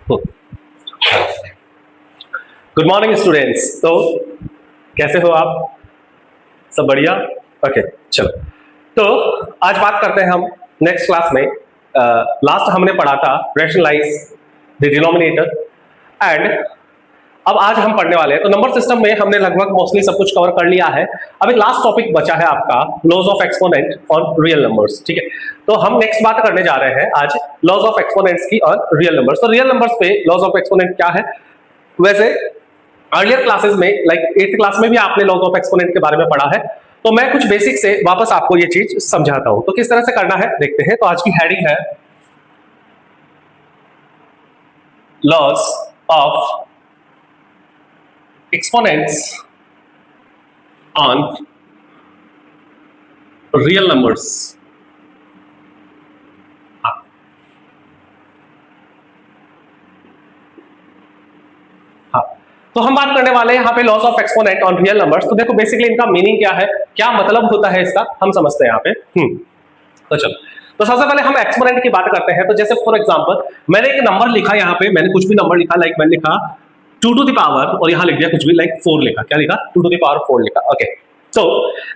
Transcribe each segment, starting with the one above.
Good morning students. तो कैसे हो आप? सब बढ़िया? ओके, चलो। तो आज बात करते हैं हम नेक्स्ट क्लास में। लास्ट हमने पढ़ा था रैशनलाइज द डिनोमिनेटर एंड अब आज हम पढ़ने वाले हैं। तो नंबर सिस्टम में हमने लगभग मोस्टली सब कुछ कवर कर लिया है। अब एक लास्ट टॉपिक बचा है आपका laws of exponent on real numbers. ठीक है, तो हम नेक्स्ट बात करने जा रहे हैं आज लॉज ऑफ एक्सपोनेंट्स की ऑन रियल नंबर्स। तो रियल नंबर्स पे लॉज ऑफ एक्सपोनेंट क्या है? वैसे अर्लियर क्लासेस में लाइक 8th क्लास में भी आपने लॉज ऑफ एक्सपोनेंट के बारे में पढ़ा है, तो मैं कुछ बेसिक से वापस आपको ये चीज समझाता हूं। तो किस तरह से करना है देखते हैं। तो आज की हेडिंग है laws of exponents on real numbers। तो हम बात करने वाले हैं यहाँ पे loss of exponent on real numbers. तो देखो बेसिकली इनका मीनिंग क्या है, क्या मतलब होता है इसका, हम समझते हैं यहाँ पे। तो चलो, तो सबसे पहले हम एक्सपोनेंट की बात करते हैं। तो जैसे फॉर एग्जांपल मैंने एक नंबर लिखा, यहाँ पे मैंने कुछ भी नंबर लिखा, लाइक मैंने लिखा 2 to the पावर और यहाँ लिख दिया कुछ भी लाइक 4 लिखा। क्या लिखा? 2 to the पावर 4 लिखा। ओके, तो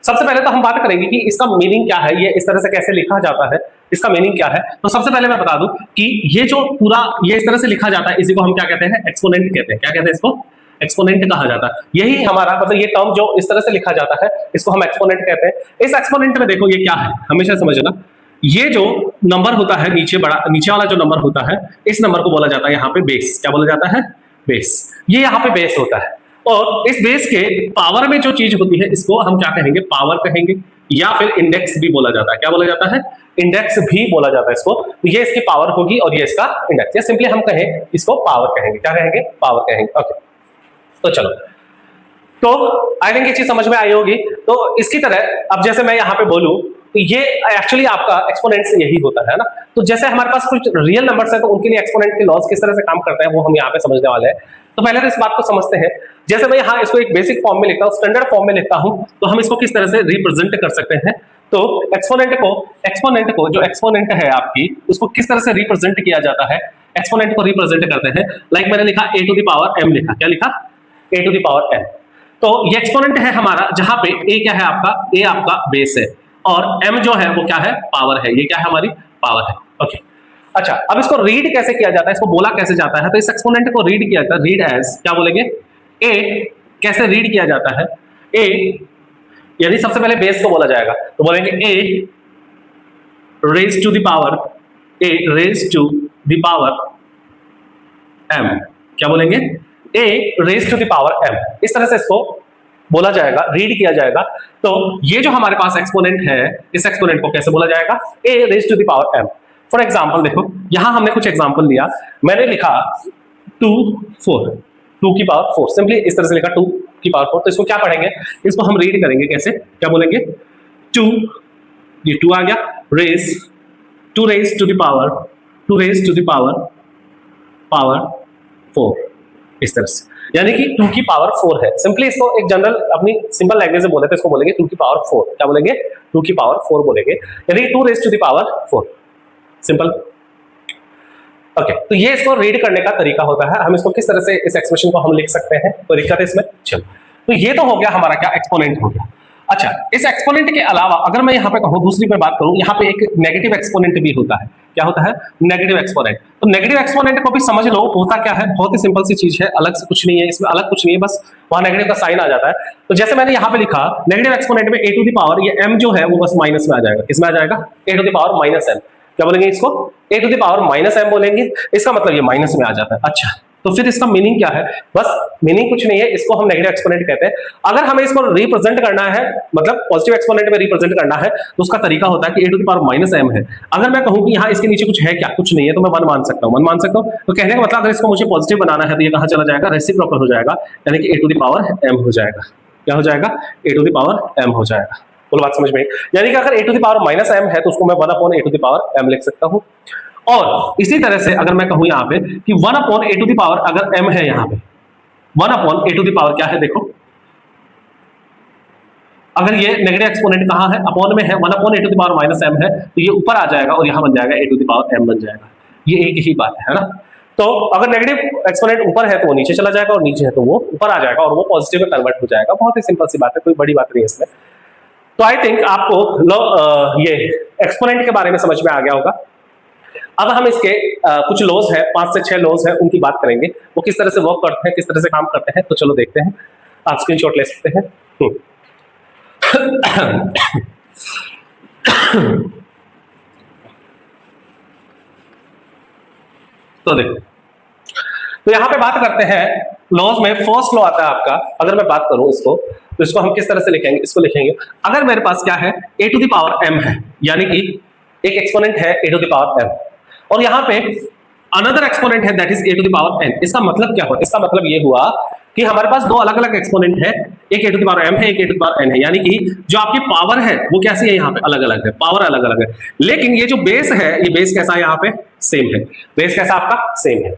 सबसे पहले तो हम बात करेंगे कि इसका मीनिंग क्या है, ये इस तरह से कैसे लिखा जाता है, इसका मीनिंग क्या है। तो सबसे पहले मैं बता दूं कि ये जो पूरा ये इस तरह से लिखा जाता है, इसी को हम क्या कहते हैं? एक्सपोनेंट कहते हैं। क्या कहते हैं इसको? एक्सपोनेंट कहा जाता है। यही हमारा मतलब ये टर्म जो इस तरह से लिखा जाता है, इसको हम एक्सपोनेंट कहते हैं। इस एक्सपोनेंट में देखो ये क्या है, हमेशा समझना, ये जो नंबर होता है नीचे बड़ा, नीचे वाला जो नंबर होता है, इस नंबर को बोला जाता है यहाँ पे बेस। क्या बोला जाता है? बेस। ये यहाँ पे बेस होता है और इस बेस के पावर में जो चीज होती है इसको हम क्या कहेंगे? पावर कहेंगे, या फिर इंडेक्स भी बोला जाता है। क्या बोला जाता है? इंडेक्स भी बोला जाता है इसको। तो ये इसकी पावर होगी और ये इसका इंडेक्स, या सिंपली हम कहें इसको पावर कहेंगे। क्या कहेंगे? पावर कहेंगे। ओके, तो चलो, तो आई थिंक ये चीज समझ में आई होगी। तो इसकी तरह अब जैसे मैं यहाँ पे बोलूं तो ये एक्चुअली आपका एक्सपोनेंट्स यही होता है ना। तो जैसे हमारे पास कुछ रियल नंबर्स है तो उनके लिए एक्सपोनेंट के लॉज किस तरह से काम करते हैं वो हम यहाँ पे समझने वाले हैं। तो पहले तो इस बात को समझते हैं। जैसे मैं यहाँ इसको एक बेसिक फॉर्म में लिखता हूँ, स्टैंडर्ड फॉर्म में लिखता हूँ, तो हम इसको किस तरह से रिप्रेजेंट कर सकते हैं। तो एक्सपोनेंट को जो एक्सपोनेंट है आपकी, उसको किस तरह से रिप्रेजेंट किया जाता है? एक्सपोनेंट को रिप्रेजेंट करते हैं लाइक मैंने लिखा a to the power m लिखा। क्या लिखा? a to the power m। तो ये एक्सपोनेंट है हमारा, जहां पे a क्या है आपका? a आपका बेस है और m जो है वो क्या है? पावर है। ये क्या है? हमारी पावर है। ओके, अच्छा, अब इसको रीड कैसे किया जाता है, इसको बोला कैसे जाता है? तो इस एक्सपोनेंट को रीड किया जाता है, रीड एज, क्या बोलेंगे? a। कैसे रीड किया जाता है? a यानी सबसे पहले बेस को बोला जाएगा, तो बोलेंगे a raise to the power, a raise to the power m। क्या बोलेंगे? a raise to the power m। इस तरह से इसको बोला जाएगा, रीड किया जाएगा। तो ये जो हमारे पास एक्सपोनेंट है, इस एक्सपोनेंट को कैसे बोला जाएगा? a raise to the power m। For example देखो, यहां हमने कुछ एग्जांपल लिया, मैंने लिखा 2 4, 2 की पावर 4, सिंपली इस तरह से लिखा 2 की पावर 4। तो इसको क्या पढ़ेंगे? इसको हम रीड करेंगे कैसे? क्या बोलेंगे? 2, ये 2 आ गया, raise 2 raise to the power 2 raise to the power 4, इस तरह से, यानी कि 2 की पावर 4 है। सिंपली इसको एक जनरल अपनी सिंपल लैंग्वेज में बोले तो इसको बोलेंगे 2 की पावर 4। क्या बोलेंगे? 2 की पावर 4 बोलेंगे, यानी 2 raise to the power 4, simple. Okay, तो ये इसको रीड करने का तरीका होता है। हम इसको किस तरह से इस एक्सप्रेशन को हम लिख सकते हैं, तो दिक्कत है इसमें। चलो, तो ये तो हो गया हमारा क्या? एक्सपोनेंट हो गया। अच्छा, इस एक्सपोनेंट के अलावा अगर मैं यहाँ पे कहूँ, दूसरी पे बात करूँ, यहाँ पे एक नेगेटिव एक्सपोनेंट भी होता है। क्या होता है? Negative exponent. तो नेगेटिव एक्सपोनेंट को भी समझ लो, होता क्या है? बहुत ही सिंपल सी चीज है, अलग से कुछ नहीं है इसमें, अलग कुछ नहीं है, बस वहां नेगेटिव का साइन आ जाता है। तो जैसे मैंने यहाँ पे लिखा नेगेटिव एक्सपोनेंट में a टू द पावर, ये m जो है वो बस माइनस में आ जाएगा। किसमें आ जाएगा? a to the power minus m। क्या बोलेंगे इसको? a to the power minus m बोलेंगे। इसका मतलब ये माइनस में आ जाता है। अच्छा, तो फिर इसका मीनिंग क्या है? बस मीनिंग कुछ नहीं है, इसको हम नेगेटिव एक्सपोनेंट कहते हैं। अगर हमें इसको रिप्रेजेंट करना है, मतलब पॉजिटिव एक्सपोनेंट में रिप्रेजेंट करना है, तो उसका तरीका होता है कि a to the power minus m है। अगर मैं कहूं कि यहाँ इसके नीचे कुछ है क्या? कुछ नहीं है, तो मैं 1 मान सकता हूँ, 1 मान सकता हूँ। तो कहने का मतलब अगर इसको मुझे पॉजिटिव बनाना है तो ये कहाँ चला जाएगा? रेसिप्रोकल हो जाएगा, यानी कि a to the power m हो जाएगा। क्या हो जाएगा? a to the power m हो जाएगा। बोलो बात समझ में? यानी कि अगर a to the power minus m है तो उसको मैं 1 upon a to the power m लिख सकता हूँ। और इसी तरह से अगर मैं कहूं यहाँ पे कि 1 upon a to the power, अगर m है यहाँ पे 1 upon a to the power क्या है? देखो, अगर ये नेगेटिव एक्सपोनेंट कहाँ है? अपॉन में है, 1 upon a to the power minus m है, तो ये ऊपर आ जाएगा और यहाँ बन जाएगा a to the power m बन जाएगा। ये एक ही बात है ना। तो अगर नेगेटिव एक्सपोनेंट ऊपर है तो वो नीचे चला जाएगा और नीचे है तो वो ऊपर आ जाएगा और वो पॉजिटिव में कन्वर्ट हो जाएगा। बहुत ही सिंपल सी बात है, कोई बड़ी बात नहीं है इसमें। तो आई थिंक आपको ये एक्सपोनेंट के बारे में समझ में आ गया होगा। अब हम इसके कुछ लॉज है, 5 से 6 लॉज है, उनकी बात करेंगे, वो किस तरह से वर्क करते हैं, किस तरह से काम करते हैं। तो चलो देखते हैं, आप स्क्रीनशॉट ले सकते हैं। तो देखो, तो यहां पे बात करते हैं लॉज में। फर्स्ट लॉ आता है आपका, अगर मैं बात करूं इसको, तो इसको हम किस तरह से लिखेंगे, इसको लिखेंगे अगर मेरे पास क्या है a to the power m है, यानी कि एक एक्सपोनेंट है a to the power m और यहां पे अनदर एक्सपोनेंट है that is a to the power n। इसका मतलब क्या हुआ, इसका मतलब ये हुआ कि हमारे पास दो अलग अलग एक्सपोनेंट है, एक a to the power m है, एक a to the power n है, यानी कि जो आपकी पावर है वो कैसी है, यहाँ पे अलग अलग है, पावर अलग अलग है, लेकिन ये जो बेस है, ये बेस कैसा है, यहाँ पे सेम है, बेस कैसा आपका सेम है।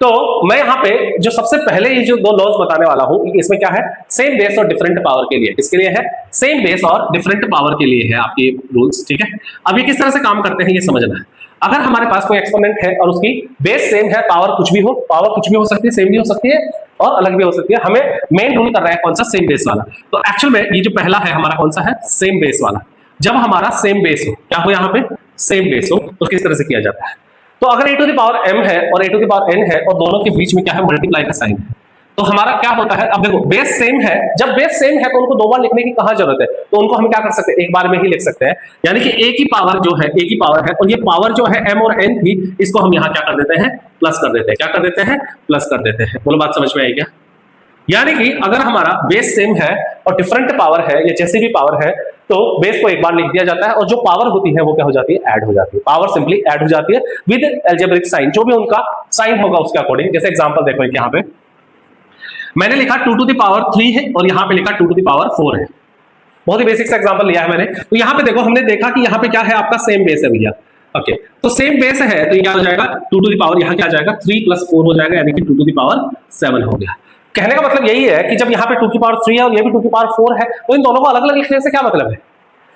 तो मैं यहाँ पे जो सबसे पहले ये जो दो लॉज बताने वाला हूं, इसमें क्या है, सेम बेस और डिफरेंट पावर के लिए, इसके लिए है सेम बेस और डिफरेंट पावर के लिए है आपके रूल्स, ठीक है। अब ये किस तरह से काम करते हैं ये समझना है। अगर हमारे पास कोई एक्सपोनेंट है और उसकी बेस सेम है, पावर कुछ भी हो, पावर कुछ भी हो सकती है, सेम भी हो सकती है और अलग भी हो सकती है, हमें मेन रूल कर रहा है कौन सा, सेम बेस वाला। तो एक्चुअल में ये जो पहला है हमारा कौन सा है, सेम बेस वाला। जब हमारा सेम बेस हो, क्या हो यहाँ पे, सेम बेस हो, तो किस तरह से किया जाता है। तो अगर a to the power m है और a to the power n है और दोनों के बीच में क्या है, मल्टीप्लाई का साइन है, तो हमारा क्या होता है, अब देखो बेस सेम है, जब बेस सेम है तो उनको दो बार लिखने की कहां जरूरत है, तो उनको हम क्या कर सकते हैं, एक बार में ही लिख सकते हैं, यानी कि a की पावर जो है, a की पावर है और ये पावर जो है m और n थी, इसको हम यहां क्या कर देते हैं, प्लस कर देते हैं, क्या कर देते हैं, प्लस कर देते हैं। बोलो बात समझ में आई क्या। यानी कि अगर हमारा बेस सेम है और डिफरेंट पावर है या जैसी भी पावर है, तो बेस को एक बार लिख दिया जाता है और जो पावर होती है वो क्या हो जाती है, ऐड हो जाती है, पावर सिंपली ऐड हो जाती है विद अलजेब्रिक साइन, जो भी उनका साइन होगा उसके अकॉर्डिंग। जैसे एग्जांपल देखो, यहाँ पे मैंने लिखा 2 टू द पावर 3 है और यहाँ पे लिखा 2 टू द पावर 4 है, बहुत ही बेसिक सा एग्जांपल लिया है मैंने। तो यहाँ पे देखो, हमने देखा कि यहाँ पे क्या है, आपका सेम बेस है भैया, ओके। तो सेम बेस है तो ये क्या हो जाएगा, 2 टू द पावर यहाँ क्या आ जाएगा, 3 + 4 हो जाएगा, यानी कि 2 टू द पावर 7 हो गया। कहने का मतलब यही है कि जब यहाँ पे 2 की पावर 3 है और ये भी 2 की पावर 4 है, तो इन दोनों को अलग अलग लिखने से क्या मतलब है,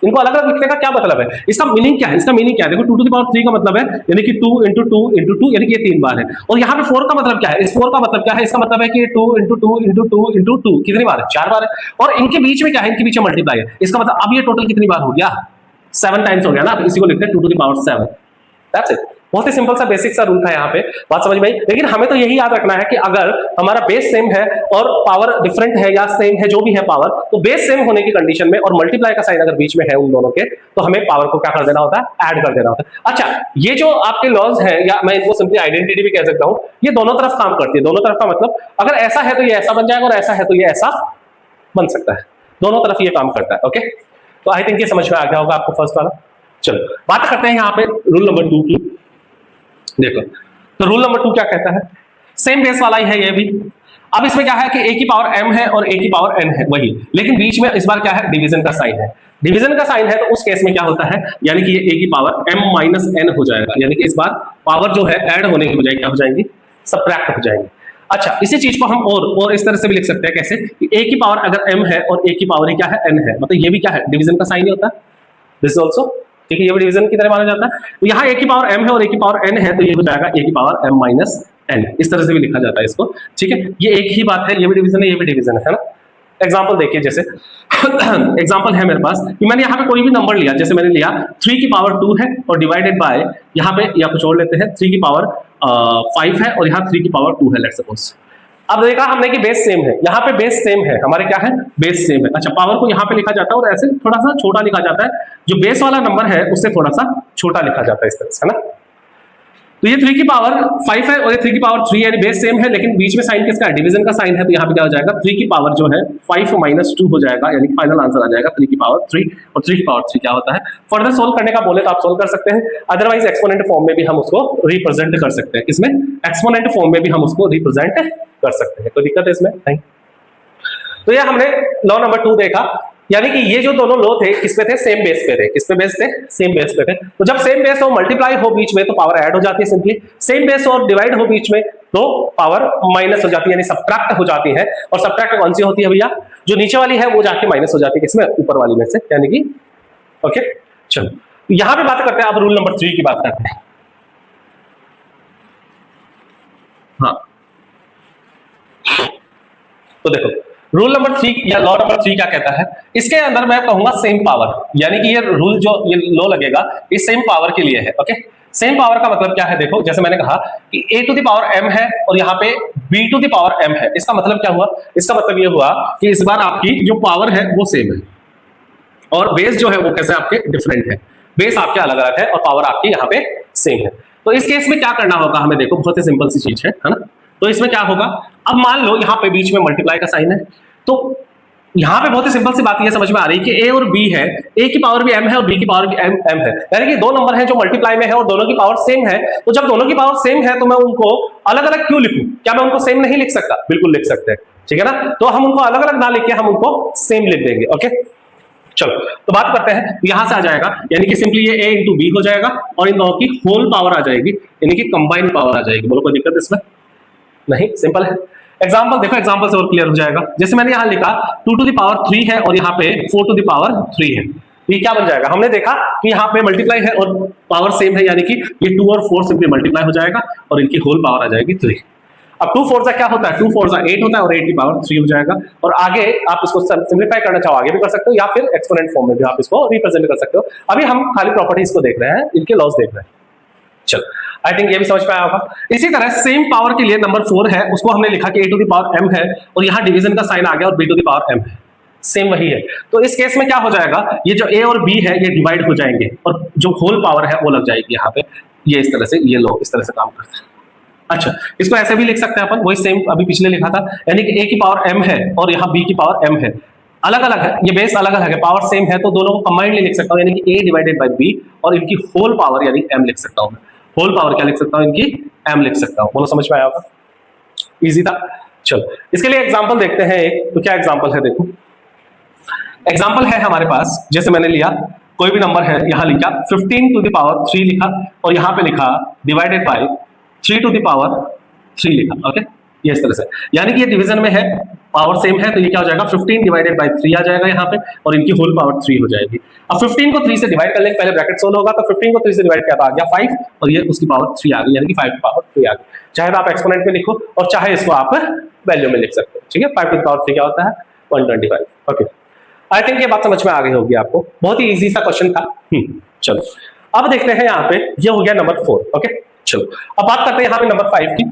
इनको अलग अलग लिखने का क्या मतलब है, इसका मीनिंग क्या है, इसका मीनिंग क्या है, देखो 2 टू द पावर 3 का मतलब है यानी कि 2 × 2 × 2, यानी कि ये 3 बार है, और यहाँ पे 4 का मतलब क्या है, इस 4 का मतलब क्या है, इसका मतलब है कि 2 × 2 × 2 × 2 कितनी बार है, 4 बार है, और इनके बीच में क्या है, इनके बीच में मल्टीप्लाई है, इसका मतलब अब ये टोटल कितनी बार हो गया, 7 टाइम्स हो गया ना, इसी को लिखते हैं 2 to the power 7। That's it, बहुत ही सिंपल सा बेसिक सा रूल था यहाँ पे, बात समझ में आई। लेकिन हमें तो यही याद रखना है कि अगर हमारा बेस सेम है और पावर डिफरेंट है या सेम है, जो भी है पावर, तो बेस सेम होने की कंडीशन में और मल्टीप्लाई का साइन अगर बीच में है उन दोनों के, तो हमें पावर को क्या कर देना होता है, ऐड कर देना होता है। अच्छा, ये जो आपके लॉज है, या मैं इनको सिंपली आइडेंटिटी भी कह सकता हूँ, ये दोनों तरफ काम करती है। दोनों तरफ का मतलब अगर ऐसा है तो ये ऐसा बन जाएगा और ऐसा है तो ये ऐसा बन सकता है, दोनों तरफ ये काम करता है। ओके, तो आई थिंक ये समझ में आ गया होगा आपको फर्स्ट वाला। चलो बात करते हैं यहाँ पे रूल नंबर 2 की। देखो, तो रूल नंबर 2 क्या कहता है, सेम बेस वाला ही है ये भी। अब इसमें क्या है कि a की पावर m है और a की पावर n है वही, लेकिन बीच में इस बार क्या है, डिवीजन का साइन है। डिवीजन का साइन है तो उस केस में क्या होता है, यानी कि ये a की पावर m - n हो जाएगा, यानी कि इस बार पावर जो है ऐड होने की बजाय क्या हो जाएंगी, सबट्रैक्ट हो जाएंगी। अच्छा, इसी चीज को हम और इस तरह से भी लिख सकते हैं, कैसे कि a की पावर अगर m है और a की पावर क्या है, n है, मतलब ये भी क्या है, डिवीजन का साइन ही होता है, दिस ऑल्सो, ठीक है, ये भी डिवीजन की तरह माना जाता है। तो यहाँ a की पावर m है और a की पावर n है, तो ये हो जाएगा a की पावर m - n, इस तरह से भी लिखा जाता है इसको, ठीक है। ये एक ही बात है, ये भी डिवीजन है, ये भी डिवीजन है ना। एग्जांपल देखिए, जैसे एग्जांपल है मेरे पास कि मैंने यहाँ पे कोई भी नंबर लिया, जैसे मैंने लिया 3 की पावर 2 है और डिवाइडेड बाय यहाँ पे या कुछ और लेते हैं 3 की पावर 5 है और यहाँ 3 की पावर 2 है, लेट्स सपोज। अब देखा हमने कि बेस सेम है, यहाँ पे बेस सेम है, हमारे क्या है, बेस सेम है। अच्छा, पावर को यहाँ पे लिखा जाता है और ऐसे थोड़ा सा छोटा लिखा जाता है, जो बेस वाला नंबर है उससे थोड़ा सा छोटा लिखा जाता है, इस तरह से, है ना। तो ये 3 की पावर 5 है और ये 3 की पावर 3 है, बेस सेम है, लेकिन बीच में साइन किसका है, डिवीजन का साइन है, तो यहाँ पे क्या हो जाएगा, 3 की पावर जो है 5 - 2 हो जाएगा, यानी फाइनल आंसर आ जाएगा 3 की पावर 3, और 3 की पावर 3 क्या होता है। फर्दर सोल्व करने का बोले तो आप सोल्व कर सकते हैं, अदरवाइज एक्सपोनेंट फॉर्म में भी हम उसको रिप्रेजेंट कर सकते हैं। इसमें एक्सपोनेंट फॉर्म में भी हम उसको रिप्रेजेंट कर सकते हैं, कोई दिक्कत है इसमें नहीं। तो ये हमने लॉ नंबर 2 देखा, यानी कि ये जो दोनों लॉ थे किस पे थे, सेम बेस पे थे। किस पे बेस थे, सेम बेस पे थे। तो जब सेम बेस हो, मल्टीप्लाई हो बीच में, तो पावर ऐड हो जाती है सिंपली। सेम बेस और डिवाइड हो बीच में, तो पावर माइनस हो जाती है, यानी सबट्रैक्ट हो जाती है। और सबट्रैक्ट कौन सी होती है भैया, जो नीचे वाली है वो जाके माइनस हो जाती है, किसमें, ऊपर वाली में से, यानी कि ओके। चलो यहां पे बात करते हैं, अब रूल नंबर 3 की बात करते हैं। हाँ, तो देखो रूल नंबर 3 या लॉ नंबर 3 क्या कहता है, इसके अंदर मैं कहूंगा सेम पावर, यानी कि ये रूल जो ये लॉ लगेगा ये सेम पावर के लिए है। ओके, सेम पावर का मतलब क्या है, देखो जैसे मैंने कहा कि a to the power m है और यहाँ पे b to the power m है। इसका मतलब क्या हुआ, इसका मतलब ये हुआ कि इस बार आपकी जो पावर है वो सेम है और बेस जो है वो कैसे आपके डिफरेंट है, बेस आपके अलग अलग है और पावर आपकी यहाँ पे सेम है। तो इस केस में क्या करना होगा हमें, देखो बहुत ही सिंपल सी चीज है ना। तो इसमें क्या होगा, अब मान लो यहाँ पे बीच में मल्टीप्लाई का साइन है, तो यहाँ पे बहुत ही सिंपल सी बात ये समझ में आ रही है कि a और b है, a की पावर भी m है और b की पावर भी m है, यानी कि दो नंबर हैं जो मल्टीप्लाई में है और दोनों की पावर सेम है। तो जब दोनों की पावर सेम है तो मैं उनको अलग अलग क्यों लिखूं, क्या मैं उनको सेम नहीं लिख सकता, बिल्कुल लिख सकते हैं, ठीक है ना। तो हम उनको अलग अलग ना लिख के हम उनको सेम लिख देंगे। ओके, चलो तो बात करते हैं, यहां से आ जाएगा यानी कि सिंपली ये a इंटू बी हो जाएगा और इन दोनों की होल पावर आ जाएगी, यानी कि कंबाइंड पावर आ जाएगी। बोलो कोई दिक्कत इसमें नहीं, सिंपल है। एग्जांपल देखो, एग्जांपल से और क्लियर हो जाएगा। जैसे मैंने यहां लिखा 2 टू द पावर 3 है और यहाँ पे 4 टू द पावर 3 है, ये क्या बन जाएगा, हमने देखा कि यहाँ पे मल्टीप्लाई है और पावर सेम है, यानी कि ये 2 और 4 सिंपली मल्टीप्लाई हो जाएगा और इनकी होल पावर आ जाएगी 3। अब 2 4 क्या होता है, 2 4 8 होता है और 8 की पावर 3 हो जाएगा। और आगे आप इसको सिंप्लीफाई करना चाहो आगे भी कर सकते हो या फिर एक्सपोनेंट फॉर्म में भी आप इसको रिप्रेजेंट कर सकते हो। अभी हम खाली प्रॉपर्टीज को देख रहे हैं, इनके लॉस देख रहे हैं। चलो, आई थिंक ये भी समझ में आया होगा। इसी तरह सेम पावर के लिए नंबर 4 है, उसको हमने लिखा कि a to the power m है और यहाँ डिवीजन का साइन आ गया और b to the power m है, सेम वही है। तो इस केस में क्या हो जाएगा, ये जो a और b है ये डिवाइड हो जाएंगे और जो होल पावर है वो लग जाएगी यहाँ पे। ये इस तरह से, ये लो इस तरह से काम करता है। अच्छा, इसको ऐसे भी लिख सकते हैं अपन, वही सेम अभी पिछले लिखा था, यानी कि a की पावर m है और यहाँ b की पावर m है, अलग अलग है, ये बेस अलग अलग है, पावर सेम है, तो दोनों को कंबाइंडली लिख सकता हूँ, यानी कि a डिवाइडेड बाय b और इनकी होल पावर यानी m लिख सकता हूँ। होल पावर क्या लिख सकता हूँ, इनकी m लिख सकता हूँ। बोलो समझ में आया होगा, इजी था। चलो इसके लिए एग्जांपल देखते हैं एक, तो क्या एग्जांपल है, देखो एग्जांपल है हमारे पास, जैसे मैंने लिया कोई भी नंबर है, यहां लिखा 15 टू द पावर 3 लिखा और यहां पे लिखा divided by 3 to the power 3 लिखा। ओके, ये इस तरह से, यानी कि ये डिवीजन में है, पावर सेम है, तो ये क्या हो जाएगा 15 डिवाइडेड बाय 3 आ जाएगा यहाँ पे और इनकी होल पावर 3 हो जाएगी। अब 15 को 3 से डिवाइड कर लेंगे, पहले ब्रैकेट सोल्व होगा, तो 15 को 3 से डिवाइड किया तो आ गया 5 और ये उसकी पावर 3 आ गई, यानी कि 5 की पावर 3 आ गई। चाहे तो आप एक्सपोनेंट में लिखो और चाहे इसको आप वैल्यू में लिख सकते हो, ठीक है। 5 टू द पावर 3 क्या होता है, 125। ओके, आई थिंक ये बात समझ में आ गई होगी आपको, बहुत ही इजी सा क्वेश्चन था। चलो अब देखते हैं यहाँ पे, ये हो गया नंबर 4। ओके, चलो अब बात करते हैं यहाँ पे नंबर 5 की।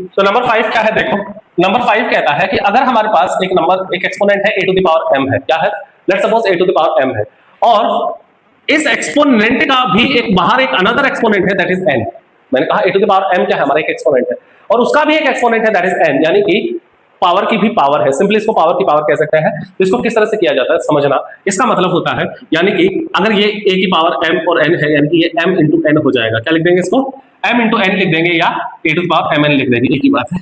तो नंबर 5 क्या है, देखो नंबर 5 कहता है कि अगर हमारे पास एक नंबर, एक एक्सपोनेंट है a to the power m है, क्या है, let's suppose a to the power m है और इस एक्सपोनेंट का भी एक बाहर एक अनदर एक्सपोनेंट है दैट इज n। मैंने कहा a to the power m क्या है, हमारा एक एक्सपोनेंट है और उसका भी एक एक्सपोनेंट है दैट इज n, यानी कि पावर की भी पावर है, सिंपली इसको पावर की पावर कह सकते हैं। तो इसको किस तरह से किया जाता है समझना, इसका मतलब होता है यानी कि अगर ये a की पावर m और n है, यानी कि ये m इंटू n हो जाएगा, क्या लिख देंगे इसको, m इंटू n लिख देंगे या a to the power mn लिख देंगे, एक ही बात है।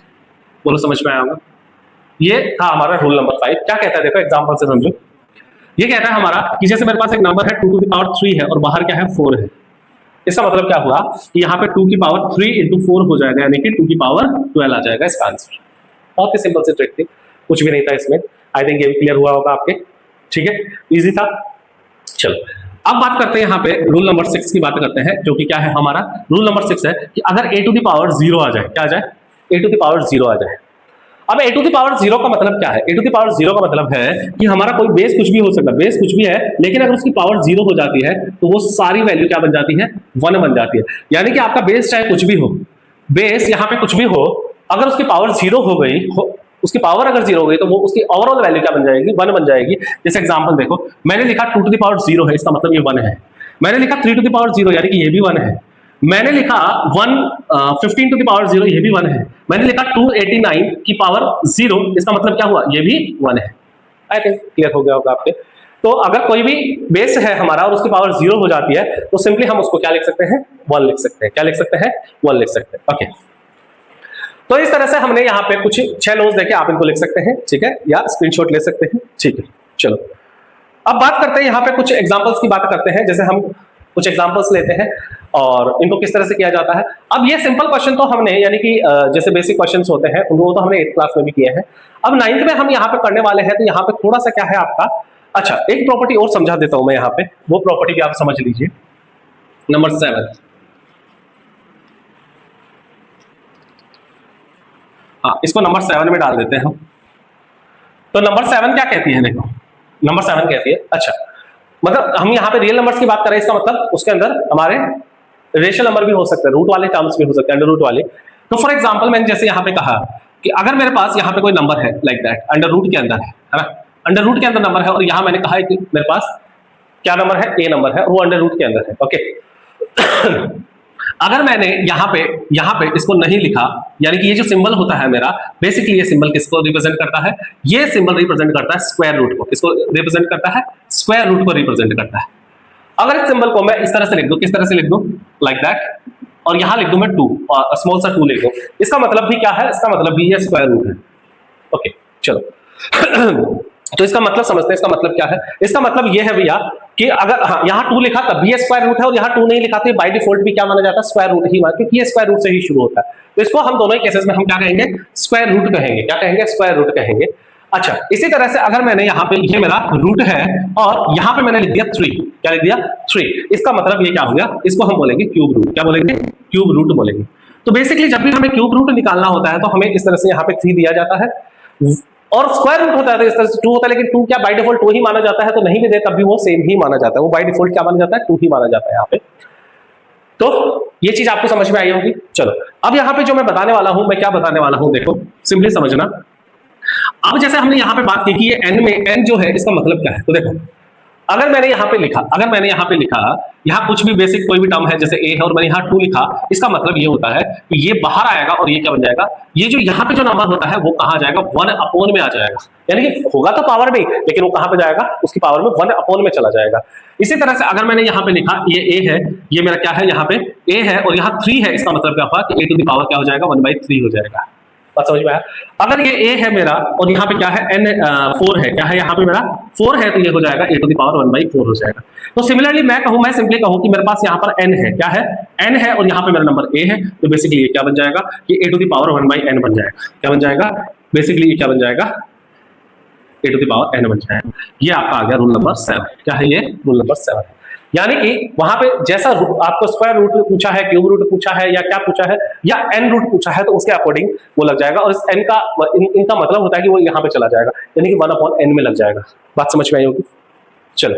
बोलो समझ में आया होगा। ये था हमारा रूल नंबर 5। क्या कहता है, देखो एग्जांपल से समझो। ये कहता है हमारा कि जैसे मेरे पास एक नंबर है 2 टू द पावर 3 है और बाहर क्या है 4 है, इसका मतलब क्या हुआ कि यहाँ पे 2 की पावर 3 इंटू 4 हो जाएगा, यानी कि 2 की पावर 12 आ जाएगा इसका आंसर। बहुत ही सिंपल सी ट्रिक थी, कुछ भी नहीं था इसमें। आई थिंक ये भी क्लियर हुआ होगा आपके, ठीक है, इजी था। चलो अब बात करते हैं यहाँ पे रूल नंबर 6 की बात करते हैं, जो कि क्या है हमारा रूल नंबर 6 है कि अगर a टू द पावर 0 आ जाए, क्या आ जाए, a टू द पावर 0 आ जाए। अब a टू द पावर 0 का मतलब क्या है, a टू द पावर 0 का मतलब है कि हमारा कोई बेस कुछ भी हो सकता है, बेस कुछ भी है, लेकिन अगर उसकी पावर 0 हो जाती है तो वो सारी वैल्यू क्या बन जाती है, 1 बन जाती है। यानी कि आपका बेस चाहे कुछ भी हो, बेस यहाँ पे कुछ भी हो, अगर उसकी पावर 0 हो गई, उसकी पावर अगर 0 हो गई तो वो उसकी ओवरऑल वैल्यू क्या बन जाएगी, 1 बन जाएगी। जैसे एग्जांपल देखो, मैंने लिखा 2 टू द पावर 0 है, इसका मतलब ये 1 है। मैंने लिखा 3 टू द पावर 0, यानी कि ये भी 1 है। मैंने लिखा 15 टू द पावर 0, ये भी 1 है। मैंने लिखा 289 की पावर 0, इसका मतलब क्या हुआ, ये भी 1 है। आई थिंक क्लियर हो गया होगा आपके। तो अगर कोई भी बेस है हमारा और उसकी पावर 0 हो जाती है तो सिंपली हम उसको क्या लिख सकते हैं, 1 लिख सकते हैं। क्या लिख सकते हैं, 1 लिख सकते हैं। ओके, तो इस तरह से हमने यहाँ पे कुछ 6 लॉज देखे, आप इनको लिख सकते हैं, ठीक है, या स्क्रीनशॉट ले सकते हैं, ठीक है। चलो अब बात करते हैं यहाँ पे कुछ एग्जांपल्स की बात करते हैं। जैसे हम कुछ एग्जांपल्स लेते हैं और इनको किस तरह से किया जाता है। अब ये सिंपल क्वेश्चन तो हमने, यानी कि जैसे बेसिक क्वेश्चंस होते हैं वो तो हमने 8th क्लास में भी किए हैं। अब 9th में हम यहाँ पे करने वाले हैं, तो यहाँ पे थोड़ा सा क्या है आपका अच्छा, एक प्रॉपर्टी और समझा देता हूं मैं यहां पे, वो प्रॉपर्टी भी आप समझ लीजिए। नंबर 7, हाँ इसको नंबर 7 में डाल देते हैं हम। तो नंबर 7 क्या कहती है, देखो नंबर 7 कहती है, अच्छा मतलब हम यहाँ पे रियल नंबर्स की बात कर रहे हैं, इसका मतलब उसके अंदर हमारे रेशियल नंबर भी हो सकते हैं, रूट वाले टर्म्स भी हो सकते हैं, अंडर रूट वाले। तो फॉर एग्जांपल मैंने जैसे यहाँ पे कहा कि अगर मेरे पास यहाँ पे कोई नंबर है लाइक दैट, अंडर रूट के अंदर है ना, अंडर रूट के अंदर नंबर है, और यहाँ मैंने कहा है कि मेरे पास क्या नंबर है, ए नंबर है, और वो अंडर रूट के अंदर है, ओके। अगर मैंने यहाँ पे इसको नहीं लिखा, यानी कि ये जो सिंबल होता है मेरा, बेसिकली ये सिंबल किसको रिप्रेजेंट करता है, ये सिंबल रिप्रेजेंट करता है स्क्वायर रूट को। किसको रिप्रेजेंट करता है, स्क्वायर रूट को रिप्रेजेंट करता है। अगर इस सिंबल को मैं इस तरह से लिख दूं, किस तरह से लिख दूं, लाइक दैट, और यहां लिख दूं मैं 2, और स्मॉल सा 2 लिख दूं, इसका मतलब भी क्या है, इसका मतलब भी ये स्क्वायर रूट है, ओके चलो। तो इसका मतलब समझते हैं, इसका मतलब क्या है, इसका मतलब ये है भैया कि अगर हाँ यहाँ 2 लिखा तब भी ये स्क्वायर रूट है, और यहाँ 2 नहीं लिखा तो बाय डिफॉल्ट भी क्या माना जाता है, स्क्वायर रूट ही माना, क्योंकि ये स्क्वायर रूट से ही शुरू होता है। तो इसको हम दोनों ही केसेस में हम क्या कहेंगे, स्क्वायर रूट कहेंगे, क्या कहेंगे, स्क्वायर रूट कहेंगे। अच्छा, इसी तरह से अगर मैंने यहाँ पे ये मेरा रूट है और यहाँ पे मैंने लिख दिया 3, क्या लिख दिया 3, इसका मतलब ये क्या हो गया, इसको हम बोलेंगे क्यूब रूट, क्या बोलेंगे, क्यूब रूट बोलेंगे। तो बेसिकली जब भी हमें क्यूब रूट निकालना होता है तो हमें इस तरह से यहाँ पे 3 दिया जाता है, और स्क्वायर रूट होता है तो इस तरह से 2 होता है, लेकिन 2 क्या बाय डिफॉल्ट 2 ही माना जाता है, तो नहीं भी दे तब भी वो सेम ही माना जाता है, वो बाय डिफॉल्ट क्या माना जाता है, 2 ही माना जाता है यहाँ पे। तो ये चीज आपको समझ में आई होगी। चलो अब यहाँ पे जो मैं बताने वाला हूं, मैं क्या बताने वाला हूं, देखो सिंपली समझना। अब जैसे हमने यहाँ पे बात की कि ये n में n जो है इसका मतलब क्या है, तो देखो अगर मैंने यहाँ पे लिखा, यहाँ कुछ भी बेसिक कोई भी टर्म है जैसे a है और मैंने यहाँ 2 लिखा, इसका मतलब ये होता है कि ये बाहर आएगा और ये क्या बन जाएगा, ये जो यहाँ पे जो नंबर होता है वो कहाँ जाएगा, 1 में आ जाएगा, यानी कि होगा तो पावर में, लेकिन वो कहाँ पे जाएगा, उसकी पावर में 1 में चला जाएगा। इसी तरह से अगर मैंने यहाँ पे लिखा ये a है, ये मेरा क्या है, यहाँ पे a है और यहाँ 3 है, इसका मतलब क्या हुआ कि a टू द पावर क्या हो जाएगा, 1/3 हो जाएगा। बात समझ में आया। अगर ये a है मेरा और यहाँ पे क्या है, n 4 है, क्या है यहाँ पे मेरा 4 है, तो ये हो जाएगा a टू द पावर 1/4 हो जाएगा। तो सिमिलरली मैं सिंपली कहूँ कि मेरे पास यहाँ पर n है, क्या है, n है, और यहाँ पे मेरा नंबर a है, तो बेसिकली ये क्या बन जाएगा, ये a to the power 1/n बन जाएगा, क्या बन जाएगा, बेसिकली ये क्या बन जाएगा, a to the power n बन जाएगा। ये आपका आ गया रूल नंबर 7, क्या है ये, रूल नंबर 7। यानी कि वहां पे जैसा आपको स्क्वायर रूट पूछा है, क्यूब रूट पूछा है, या क्या पूछा है, या एन रूट पूछा है, तो उसके अकॉर्डिंग वो लग जाएगा, और इस एन का इनका मतलब होता है कि वो यहाँ पे चला जाएगा, यानी कि 1/n में लग जाएगा। बात समझ में आई होगी। चलो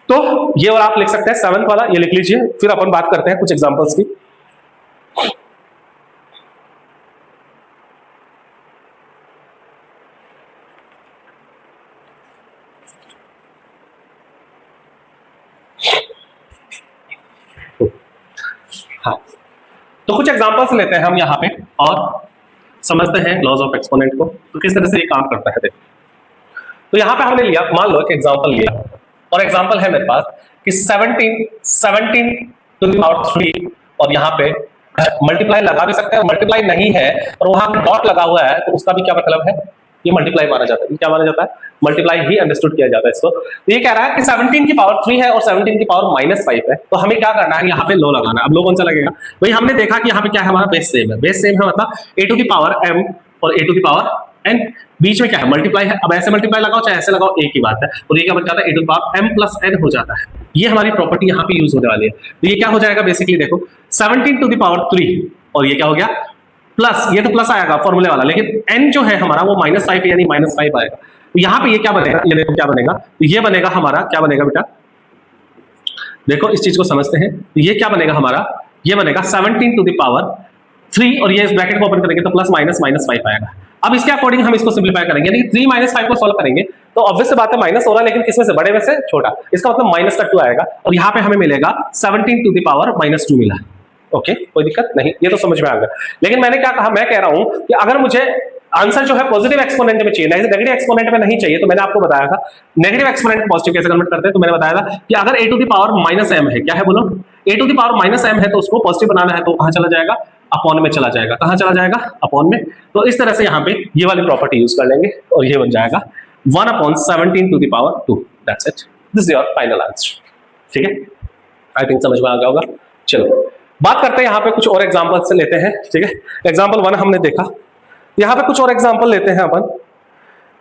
तो ये और आप लिख सकते हैं 7th वाला, ये लिख लीजिए, फिर अपन बात करते हैं कुछ एग्जाम्पल्स की। हाँ तो कुछ एग्जांपल्स लेते हैं हम यहाँ पे और समझते हैं लॉज ऑफ एक्सपोनेंट को, तो किस तरह से ये काम करता है। देखो तो यहाँ पे हमने लिया, मान लो एक एग्जांपल लिया, और एग्जांपल है मेरे पास कि 17 टू द पावर 3, और यहाँ पे मल्टीप्लाई लगा भी सकते हैं, मल्टीप्लाई नहीं है और वहां पे डॉट लगा हुआ है, तो उसका भी क्या मतलब है, ये मल्टीप्लाई माना जाता है। क्या माना जाता है, मल्टीप्लाई ही अंडरस्टूड किया जाता है इसको। तो ये कह रहा है कि 17 की पावर 3 है और 17 की पावर -5 है, तो हमें क्या करना है, यहाँ पे लो लगाना है। अब लो कौन सा लगेगा, भाई हमने देखा कि यहाँ पे क्या है, हमारा बेस सेम है, बेस सेम है मतलब a to the power m और a to the power n, बीच में क्या है, मल्टीप्लाई है। अब ऐसे मल्टीप्लाई लगाओ चाहे ऐसे लगाओ, एक ही बात है, और ये क्या बन जाता है, a to the power m plus n हो जाता है। ये हमारी प्रॉपर्टी यहाँ पे यूज होने वाली है। तो ये क्या हो जाएगा, बेसिकली देखो 17 टू द पावर 3, और ये क्या हो गया प्लस, ये तो प्लस आएगा फॉर्मूले वाला, लेकिन n जो है हमारा वो -5 यानी -5 आएगा। तो यहाँ पे ये क्या बनेगा, ये देखो क्या बनेगा, तो ये बनेगा हमारा, क्या बनेगा बेटा, देखो इस चीज को समझते हैं। तो ये क्या बनेगा हमारा, ये बनेगा 17 टू द पावर 3, और ये इस ब्रैकेट को ओपन करेंगे तो प्लस -5 आएगा। अब इसके अकॉर्डिंग हम इसको सिंपलीफाई करेंगे, यानी 3 - 5 को सॉल्व करेंगे तो ऑब्वियस सी बात है माइनस हो रहा है, लेकिन किसमें से, बड़े में से छोटा, इसका मतलब -2 आएगा, और यहाँ पे हमें मिलेगा 17 टू द पावर -2 मिला। ओके कोई दिक्कत नहीं, ये तो समझ में आ गया। लेकिन मैंने क्या कहा, मैं कह रहा हूं कि अगर मुझे आंसर जो है पॉजिटिव एक्सपोनेंट में चाहिए, नेगेटिव एक्सपोनेंट में नहीं चाहिए, तो मैंने आपको बताया था नेगेटिव एक्सपोनेंट पॉजिटिव कैसे कन्वर्ट करते हैं। तो मैंने बताया था कि अगर a to the power -m है, क्या है बोलो, a to the power -m है, तो उसको पॉजिटिव बनाना है तो कहां चला जाएगा, अपॉन में चला जाएगा। कहां चला जाएगा, अपॉन में। तो इस तरह से यहाँ पे ये वाली प्रॉपर्टी यूज कर लेंगे और ये बन जाएगा 1/17 to the power 2। That's it, this is your final answer. ठीक है, आई थिंक समझ में आ गया होगा। चलो बात करते हैं यहाँ पे कुछ और एग्जांपल से लेते हैं। ठीक है, एग्जांपल 1 हमने देखा, यहाँ पे कुछ और एग्जांपल लेते हैं अपन।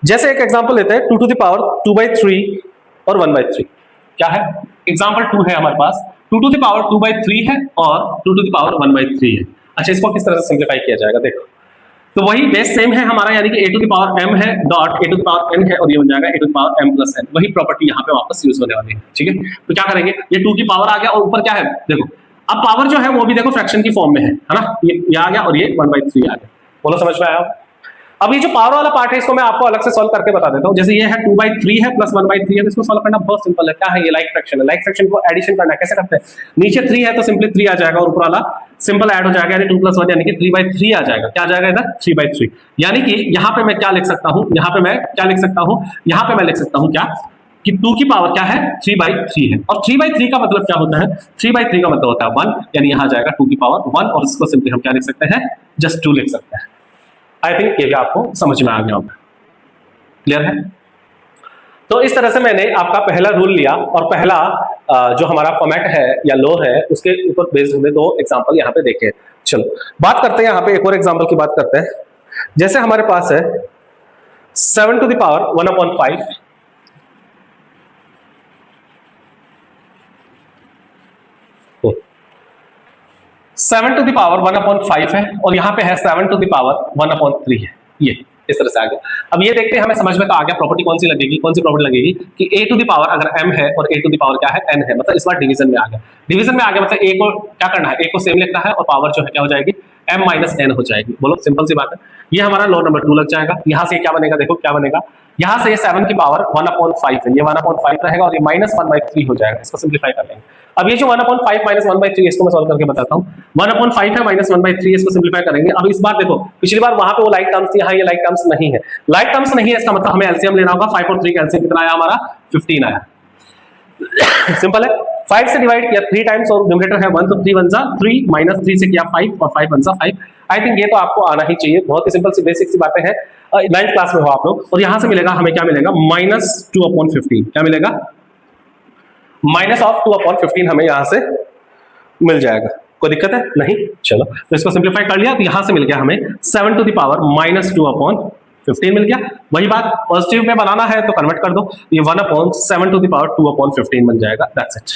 जैसे एक एग्जांपल लेते हैं 2 टू द पावर 2/3 और 1/3। क्या है? एग्जांपल 2 है हमारे पास, 2 टू द पावर 2/3 है और 2 टू द पावर 1/3 है। अच्छा, इसको किस तरह से सिंप्लीफाई किया जाएगा देखो। तो वही बेस सेम है हमारा, यानी कि a to the power m है dot a to the power n है और ये बन जाएगा a to the power m plus n। वही प्रॉपर्टी यहाँ पे वापस यूज होने वाली है। ठीक है, तो क्या करेंगे, ये 2 की पावर आ गया और ऊपर क्या है देखो, अब पावर जो है वो भी देखो फ्रैक्शन की फॉर्म में है ना, ये आ गया और ये 1/3 आ गया। बोलो समझ में आया? अब ये जो पावर वाला पार्ट है इसको मैं आपको अलग से सॉल्व करके बता देता हूँ। जैसे ये है 2/3 है प्लस 1/3 है, तो इसको सॉल्व करना बहुत सिंपल है। क्या है ये? लाइक फ्रैक्शन है। लाइक फ्रैक्शन को एडिशन करना है, कैसे करते हैं? नीचे 3 है तो सिंपली 3 आ जाएगा और ऊपर वाला सिंपल ऐड हो जाएगा, यानी 2 + 1 यानी कि 3/3 आ जाएगा। क्या आ जाएगा इधर? 3/3। यानी कि यहाँ पे मैं क्या लिख सकता हूँ, यहाँ पे मैं क्या लिख सकता हूँ, यहाँ पे मैं लिख सकता हूँ क्या कि 2 की पावर क्या है? 3/3 है। और 3/3 का मतलब क्या होता है? 3/3 का मतलब होता है 1, यानी यहाँ जाएगा 2 की पावर 1 और इसको सिंपली हम क्या लिख सकते हैं? जस्ट 2 लिख सकते हैं। आई थिंक ये भी आपको समझ में आ गया होगा। क्लियर है? तो इस तरह से मैंने आपका पहला रूल लिया और पहला जो हमारा फॉर्मेट है या लॉ है उसके ऊपर बेस्ड हुए 2 एग्जांपल यहाँ पे देखे। चलो बात करते हैं यहाँ पे एक और एग्जांपल की बात करते हैं। जैसे हमारे पास है 7 टू द पावर 1/5, तो 7 टू द पावर 1/5 है और यहाँ पे है 7 टू द पावर 1/3 है। ये इस तरह से आ गया। अब ये देखते हैं, हमें समझ में तो आ गया प्रॉपर्टी कौन सी लगेगी, कौन सी प्रॉपर्टी लगेगी कि a टू द पावर अगर m है और a टू द पावर क्या है? n है, मतलब इस बार डिवीजन में आ गया। डिवीजन में आ गया मतलब a को क्या करना है? a को सेम लिखना है और पावर जो है क्या हो जाएगी? m - n हो जाएगी। बोलो सिंपल सी बात है। ये हमारा लॉ नंबर 2 लग जाएगा। यहाँ से क्या बनेगा देखो, क्या बनेगा, यहाँ से 7 की पावर 1/5 है, ये 1/5 रहेगा और ये -1/3 हो जाएगा। इसको सिंप्लीफाई कर लेंगे। अब ये जो 1/5 - 1/3 इसको मैं सॉल्व करके बताता हूँ। 1/5 है -1/3, इसको सिंप्लीफाई करेंगे। अब इस बार देखो, पिछली बार वहां पे वो लाइक टर्म्स थी, यहाँ ये लाइक टर्म्स नहीं है। लाइक टर्म्स नहीं है इसका मतलब हमें एलसीएम लेना होगा। 5 और 3 का एलसीएम कितना आया हमारा? 15 आया। सिंपल है। 5 से डिवाइड किया 3 टाइम्स और न्यूमरेटर है 1, तो 3 × 3 -3 से किया 5 और 5 × 5। आई थिंक ये तो आपको आना ही चाहिए। बहुत ही सिंपल सी बेसिक सी बातें हैं। 9th क्लास में हो आप लोग। और यहां से मिलेगा हमें क्या मिलेगा? -2/15। क्या मिलेगा? -2/15 हमें यहां से मिल जाएगा। कोई दिक्कत है? नहीं। चलो तो इसको सिंप्लीफाई कर लिया तो यहां से मिल गया हमें 7 टू द पावर -2/15 मिल गया। वही बात पॉजिटिव में बनाना है तो कन्वर्ट कर दो, ये 1/7 टू द पावर 2/15 बन जाएगा। That's it.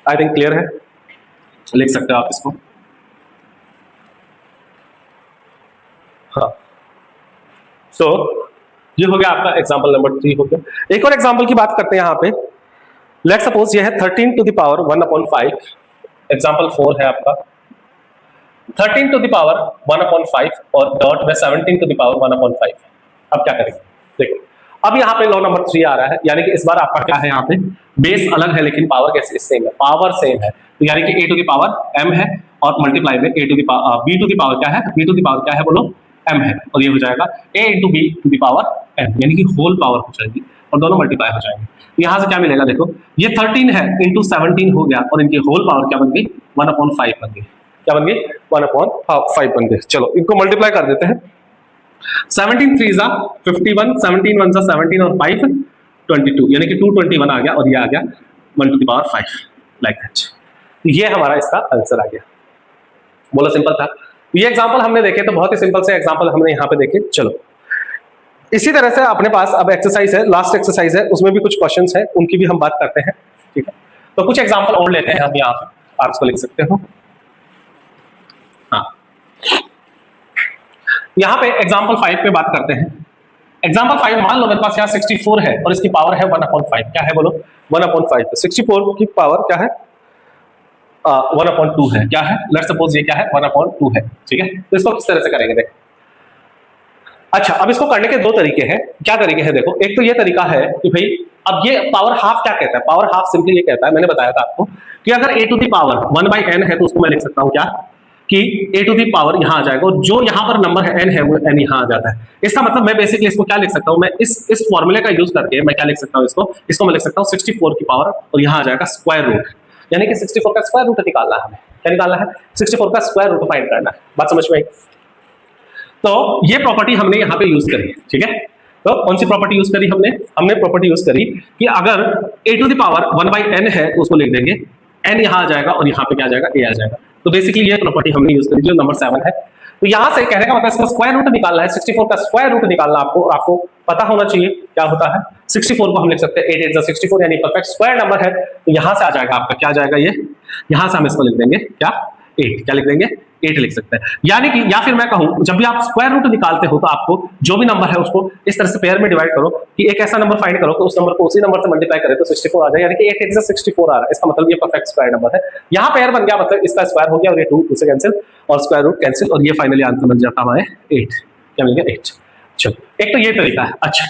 I think clear है, लिख सकते हो आप इसको। हाँ, तो ये हो गया आपका एग्जांपल नंबर 3 हो गया। एक और एग्जांपल की बात करते हैं यहाँ पे। लेट्स सपोज ये है 13 टू द पावर 1/5। एग्जांपल 4 है आपका 13 टू द पावर 1/5 और डॉट में 17 टू द पावर 1/5। अब क्या करेंगे देखो, अब यहाँ पे लॉ नंबर 3 आ रहा है, यानी कि इस बार आपका क्या है, यहाँ पे बेस अलग है लेकिन पावर कैसे सेम है, पावर सेम है। तो यानी कि a to the power m है और मल्टीप्लाई में b टू द पावर क्या है? b टू द पावर क्या है बोलो? m है। और ये हो जाएगा a × b to the power m, यानी कि होल पावर हो जाएगी और दोनों मल्टीप्लाई हो जाएंगे। यहाँ से क्या मिलेगा देखो, ये 13 है इंटू 17 हो गया और इनकी होल पावर क्या बन गई? 1/5 बन गई। क्या बन गई? 1/5 बन गई। चलो इनको मल्टीप्लाई कर देते हैं। 17 3 × 51, 17 1 × 17 और 5 22, यानी कि 221 आ गया और ये आ गया 1 to the power 5 like that. ये हमारा इसका आंसर आ गया। बोलो सिंपल था। ये एग्जांपल हमने देखे तो बहुत ही सिंपल से एग्जांपल हमने यहाँ पे देखे। चलो इसी तरह से अपने पास अब एक्सरसाइज है, लास्ट एक्सरसाइज है, उसमें भी कुछ क्वेश्चंस हैं, उनकी भी हम बात करते हैं। ठीक है, तो कुछ एग्जांपल और लेते हैं हम यहाँ पे, आप इसको लिख सकते हो। हाँ, यहाँ पे एग्जांपल 5 पे बात करते हैं। एग्जांपल 5, मान लो मेरे पास यहाँ 64 है और इसकी पावर है 1/5। क्या है बोलो? 1/5। 64 की पावर क्या है? 1/2 है। क्या है? लेट्स सपोज ये क्या है? 1/2 है। ठीक है, तो इसको किस तरह से करेंगे देखो। अच्छा, अब इसको करने के 2 तरीके हैं। क्या तरीके हैं देखो, एक तो ये तरीका है कि भाई अब ये पावर हाफ क्या कहता है? पावर हाफ सिंपली ये कहता है, मैंने बताया था आपको कि अगर a to the power 1/n है तो उसको मैं लिख सकता हूं क्या कि a टू द पावर यहां आ जाएगा और जो यहां पर नंबर है n है वो n यहां आ जाता है। इसका मतलब मैं बेसिकली इसको क्या लिख सकता हूं, मैं इस फॉर्मूले का यूज करके मैं क्या लिख सकता हूं, इसको मैं लिख सकता हूं 64 की पावर और यहां आ जाएगा स्क्वायर रूट, यानी कि 64 का स्क्वायर रूट निकालना है हमें। क्या निकालना है? 64 का स्क्वायर रूट फाइंड करना है। बात समझ में आई? तो ये प्रॉपर्टी हमने यहाँ पे यूज करी। ठीक है, तो कौन सी प्रॉपर्टी यूज करी हमने? हमने प्रॉपर्टी यूज करी कि अगर a to the power 1/n है तो उसको लिख देंगे n यहाँ आ जाएगा और यहाँ पे क्या आ जाएगा? a आ जाएगा। तो बेसिकली ये प्रॉपर्टी हमने यूज करी जो नंबर 7 है। तो यहां से कहने का मतलब इसका स्क्वायर रूट निकालना है, 64 का स्क्वायर रूट निकालना आपको पता होना चाहिए क्या होता है। 64 को हम लिख सकते हैं 8 8 64 यानी परफेक्ट स्क्वायर नंबर है, तो यहां से आ जाएगा आपका क्या आ जाएगा, ये यहां से हम इसको लिख देंगे क्या 8, क्या लिख देंगे 8 लिख सकते हैं। यानी कि या फिर मैं कहूं जब भी आप स्क्वायर रूट निकालते हो तो आपको जो भी नंबर है उसको इस तरह से पेयर में डिवाइड करो कि एक ऐसा नंबर फाइंड करो कि उस नंबर को उसी नंबर से मल्टीप्लाई करें तो 64 आ जाए, यानी कि 8 8 64 आ रहा है, इसका मतलब ये परफेक्ट स्क्वायर नंबर है। यहां पेयर बन गया मतलब इसका स्क्वायर हो गया और ये 2 से कैंसिल और स्क्वायर रूट कैंसिल और ये फाइनली आंसर बन जाता हमारे 8, क्या मिल गया 8। चलो एक तो ये तरीका है। अच्छा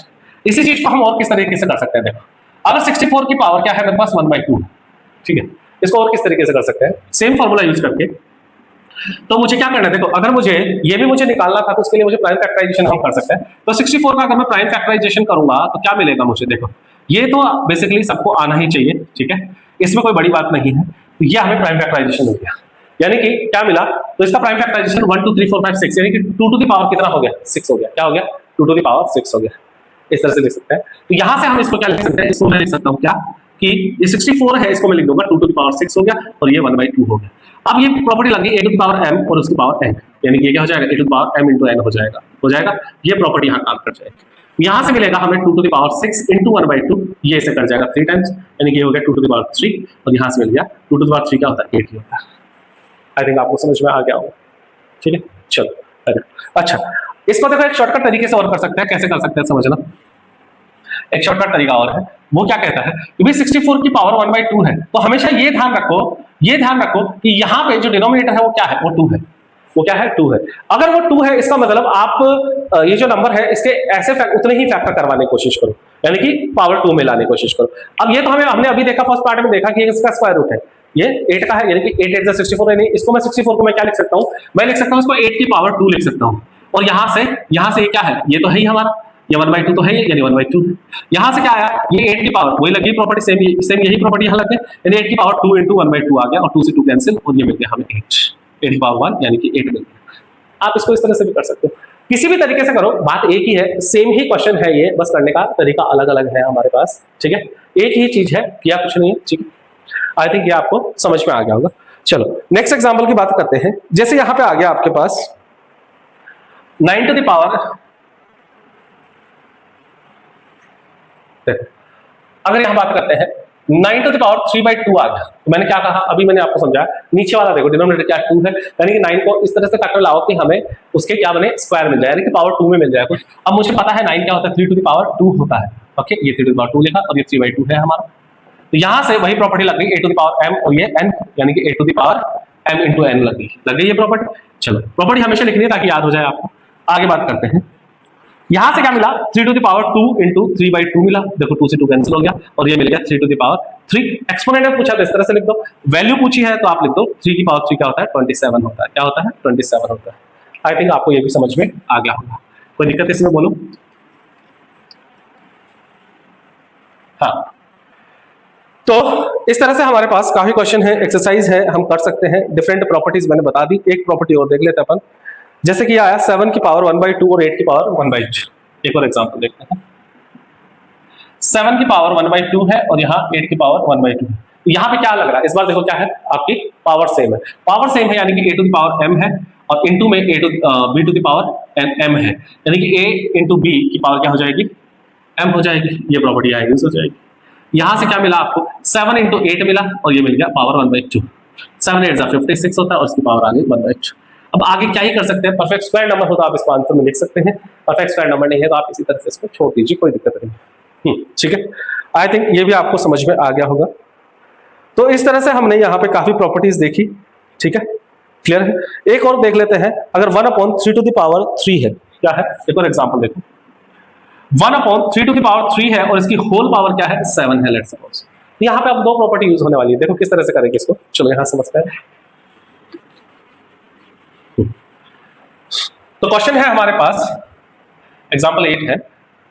इसी चीज को हम और किस तरीके से कर सकते हैं, देखो अगर 64 की पावर क्या है मेरे पास 1/2, ठीक है, इसको और किस तरीके से कर सकते हैं, सेम फॉर्मूला यूज करके। तो मुझे क्या करना है, देखो अगर मुझे ये भी मुझे निकालना था तो उसके लिए मुझे प्राइम फैक्टराइजेशन हम कर सकते हैं। तो 64 का अगर मैं प्राइम फैक्टराइजेशन करूंगा तो क्या मिलेगा मुझे, देखो ये तो बेसिकली सबको आना ही चाहिए, ठीक है, इसमें कोई बड़ी बात नहीं है। तो ये हमें प्राइम फैक्टराइजेशन हो गया, यानी कि क्या मिला, तो इसका प्राइम फैक्टराइजेशन 1 2 3 4 5 6 यानी कि 2 टू द पावर कितना हो गया 6 हो गया, क्या हो गया 2 टू द पावर 6 हो गया, इस तरह से लिख सकते हैं। तो यहां से हम इसको क्या लिख सकते हैं, इसको मैं लिख सकता हूं क्या कि ये 64 है, इसको मैं लिख दूंगा 2 टू द पावर 6 हो गया और ये 1/2 हो गया। अब ये प्रॉपर्टी लगी a to the power m और उसकी पावर n, यानी कि ये क्या हो जाएगा a to the power m into n हो जाएगा, ये प्रॉपर्टी यहां काम कर जाएगी। यहां से मिलेगा हमें 2 टू द पावर 6 into 1/2, ये ऐसे कर जाएगा 3 टाइम्स, यानी कि ये हो गया 2 टू द पावर 3 और यहां से मिल गया 2 टू द पावर 3 क्या होता है 8 ही होता है। आई थिंक आपको समझ में आ गया होगा, ठीक है। चलो अच्छा इसको देखो एक शॉर्टकट तरीके से और कर सकते हैं, कैसे कर सकते हैं समझना। एक शॉर्टकट तरीका और है, वो क्या कहता है कि भाई 64 की पावर 1/2 है, तो हमेशा ये ध्यान रखो कि यहाँ पे जो डिनोमिनेटर है वो क्या है, वो 2 है, वो क्या है 2 है। अगर वो 2 है इसका मतलब आप ये जो नंबर है इसके ऐसे उतने ही फैक्टर करवाने की कोशिश करो, यानी कि पावर 2 में लाने की कोशिश करो। अब ये तो हमने अभी देखा, फर्स्ट पार्ट में देखा कि इसका स्क्वायर रूट है, ये 8 का है, यानी कि 8 8 64 यानी इसको मैं 64 को मैं क्या लिख सकता हूँ, मैं लिख सकता हूँ इसको 8 की पावर 2 लिख सकता हूँ। और यहां से ये क्या है, ये तो है ही हमारा, ये 1/2 तो है ही, यानी 1/2। यहां से क्या आया, ये 8 की पावर वही लगी प्रॉपर्टी, सेम यही प्रॉपर्टी यहां लग गई, यानी 8 की पावर 2 into 1/2 आ गया और 2 से 2 कैंसिल और ये मिल गया हमें 8 की पावर 1 यानी कि 8 मिल गया। आप इसको इस तरह से भी कर सकते हो, किसी भी तरीके से करो, बात एक ही है, सेम ही क्वेश्चन है ये, बस करने का तरीका अलग अलग है हमारे पास, ठीक है, एक ही चीज है, किया कुछ नहीं है, ठीक है। आई थिंक ये आपको समझ में आ गया होगा। चलो नेक्स्ट एग्जाम्पल की बात करते हैं। जैसे यहां पे आ गया आपके पास 9 टू द पावर, अगर यहां बात करते हैं 9 टू द पावर 3/2 आ गया, तो मैंने क्या कहा, अभी मैंने आपको समझाया, नीचे वाला देखो डिनोमिनेटर क्या 2 है, यानी कि 9 को इस तरह से फैक्टर लाओ कि हमें उसके क्या बने स्क्वायर मिल जाए, यानी कि पावर 2 में मिल जाए कुछ। अब मुझे पता है 9 क्या होता है 3 टू द पावर 2 होता है, ओके, ये 3 टू द पावर 2 लिखा और ये 3/2 है हमारा। तो यहां से वही प्रॉपर्टी लग गई a to the power m और ये n, यानी कि a to the power m into n लग गई ये प्रॉपर्टी। चलो प्रॉपर्टी हमेशा लिखनी है ताकि याद हो जाए आपको। आगे बात करते हैं, यहां से क्या मिला 3 टू द पावर 2 into 3/2 मिला, देखो 2 से 2 कैंसिल हो गया और ये मिल गया 3 टू द पावर 3। एक्सपोनेंट पूछा तो इस तरह से लिख दो, वैल्यू पूछी है तो आप लिख दो 3 की पावर 3 क्या होता है 27 होता है, क्या होता है 27 होता है। आई थिंक आपको ये भी समझ में आ गया होगा, कोई दिक्कत इसमें बोलो। हाँ तो इस तरह से हमारे पास काफी क्वेश्चन है, एक्सरसाइज है, हम कर सकते हैं। डिफरेंट प्रॉपर्टीज मैंने बता दी, एक प्रॉपर्टी और देख लेते हैं अपन। जैसे कि आया 7 की पावर 1/2 और 8 की पावर 1/2। एक और एग्जांपल देखते हैं, 7 की पावर 1/2 है और यहाँ 8 की पावर 1/2 है। तो यहाँ पे क्या लग रहा है, इस बार देखो क्या है, आपकी पावर सेम है, पावर सेम है यानी कि a to the power m है और इनटू में b to the power m है, यानी कि a इंटू b की पावर क्या हो जाएगी m हो जाएगी, ये प्रॉपर्टी आएगी हो जाएगी। यहां से क्या मिला आपको 7 into 8 मिला और ये मिल गया पावर 1/2, 7 8 56 होता है और इसकी पावर आ गई 1/2। अब आगे क्या ही कर सकते हैं, परफेक्ट स्क्वायर नंबर हो तो आप इसको आंसर में लिख सकते हैं, परफेक्ट स्क्वायर नंबर नहीं है तो आप इसी तरह से इसको छोड़ दीजिए, कोई दिक्कत नहीं। ठीक है, आई थिंक ये भी आपको समझ में आ गया होगा। तो इस तरह से हमने यहाँ पे काफी प्रॉपर्टीज देखी, ठीक है, क्लियर है। एक और देख लेते हैं, अगर 1/3 टू द पावर 3 है, क्या है, एक और एग्जाम्पल देखो, 1/3 टू द पावर 3 है और इसकी होल पावर क्या है 7 है, लेट्स सपोज। यहाँ पे अब दो प्रॉपर्टी यूज होने वाली है, देखो किस तरह से करेंगे इसको, चलो यहां समझते हैं। तो क्वेश्चन है हमारे पास एग्जांपल 8 है,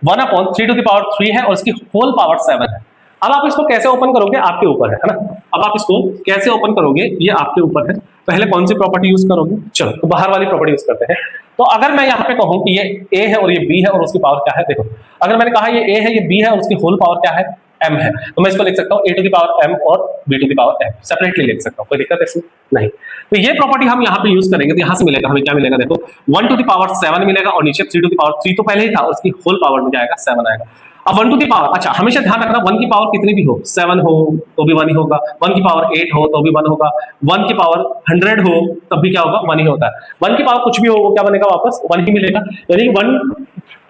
1/3 टू द पावर 3 है और इसकी होल पावर 7 है। अब आप इसको कैसे ओपन करोगे आपके ऊपर है ना, अब आप इसको कैसे ओपन करोगे ये आपके ऊपर है। पहले कौन सी प्रॉपर्टी यूज करोगे, चलो तो बाहर वाली प्रॉपर्टी यूज करते हैं। तो अगर मैं यहाँ पे कहूं कि ये a है और ये b है और उसकी पावर क्या है, देखो अगर मैंने कहा ये a है ये b है और उसकी होल पावर क्या है m है, तो मैं इसको लिख सकता हूँ a to the power m और b to the power m, separately लिख सकता हूँ, कोई दिक्कत है इसमें नहीं। तो ये प्रॉपर्टी हम यहाँ पे यूज करेंगे, तो यहाँ से मिलेगा हमें क्या मिलेगा, देखो 1 टू द पावर 7 मिलेगा और नीचे 3 टू द पावर 3 तो पहले ही था, उसकी होल पावर में जाएगा 7 आएगा। अब 1 टू दी पावर, अच्छा हमेशा ध्यान रखना 1 की पावर कितनी भी हो, 7 हो तो भी 1 ही होगा, 1 की पावर 8 हो तो भी 1 होगा, 1 की पावर 100 हो तब भी क्या होगा, 1 ही होता है। 1 की पावर कुछ भी हो वो क्या बनेगा, वापस 1 ही मिलेगा। यानी 1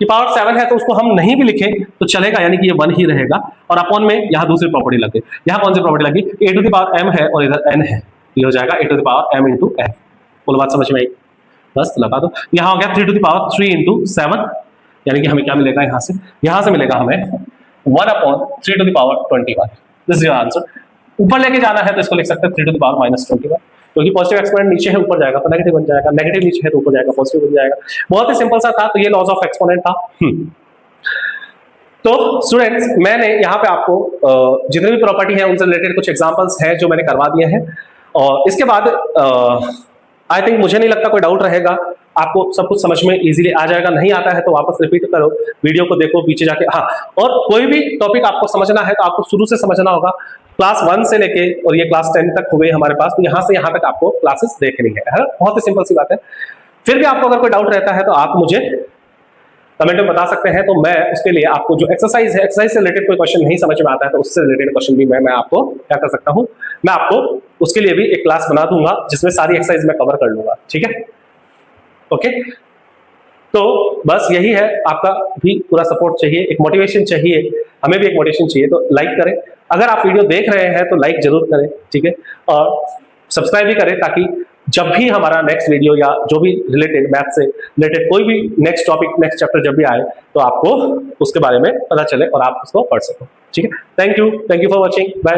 की पावर 7 है तो उसको हम नहीं भी लिखें तो चलेगा, यानी कि ये 1 ही रहेगा। और अपॉन में यहाँ दूसरी प्रॉपर्टी लग गई, यहाँ कौन सी प्रॉपर्टी लगी, a to the power m है और इधर n है, ये हो जाएगा a to the power m into n। बोलो बात समझ में आई, बस लगा दो। यहाँ हो गया 3 टू द पावर 3 इंटू 7, यानी कि हमें क्या मिलेगा, यहाँ से मिलेगा हमें 1 upon 3 to the power 21। This is your answer. ऊपर लेके जाना है तो इसको लिख सकते हैं 3 टू द पावर माइनस 21, क्योंकि पॉजिटिव एक्सपोनेंट नीचे है ऊपर जाएगा तो नेगेटिव बन जाएगा, नेगेटिव नीचे है तो ऊपर जाएगा पॉजिटिव बन जाएगा। बहुत ही सिंपल सा था, तो ये लॉज ऑफ एक्सपोनेंट था। तो स्टूडेंट्स मैंने यहाँ पे आपको जितनी भी प्रॉपर्टी है उनसे रिलेटेड कुछ एग्जांपल्स हैं जो मैंने करवा दिए हैं, और इसके बाद आई थिंक मुझे नहीं लगता कोई डाउट रहेगा, आपको सब कुछ समझ में इजीली आ जाएगा। नहीं आता है तो वापस रिपीट करो, वीडियो को देखो पीछे जाके। हाँ, और कोई भी टॉपिक आपको समझना है तो आपको शुरू से समझना होगा, क्लास 1 से लेके, और ये क्लास 10 तक हो गई हमारे पास, तो यहाँ से यहाँ तक आपको क्लासेस देखनी है। बहुत ही सिंपल सी बात है। फिर भी आपको अगर कोई डाउट रहता है तो आप मुझे कमेंट में बता सकते हैं, तो मैं उसके लिए आपको जो एक्सरसाइज है, एक्सरसाइज से रिलेटेड कोई क्वेश्चन नहीं समझ में आता है तो उससे रिलेटेड क्वेश्चन भी मैं आपको क्या कर सकता हूँ, मैं आपको उसके लिए भी एक क्लास बना दूंगा जिसमें सारी एक्सरसाइज मैं कवर कर लूंगा। ठीक है, ओके। तो बस यही है, आपका भी पूरा सपोर्ट चाहिए, एक मोटिवेशन चाहिए, हमें भी एक मोटिवेशन चाहिए। तो लाइक करें, अगर आप वीडियो देख रहे हैं तो लाइक जरूर करें, ठीक है, और सब्सक्राइब भी करें, ताकि जब भी हमारा नेक्स्ट वीडियो या जो भी रिलेटेड मैथ से रिलेटेड कोई भी नेक्स्ट टॉपिक, नेक्स्ट चैप्टर जब भी आए तो आपको उसके बारे में पता चले और आप उसको पढ़ सको। ठीक है, thank you for watching, bye.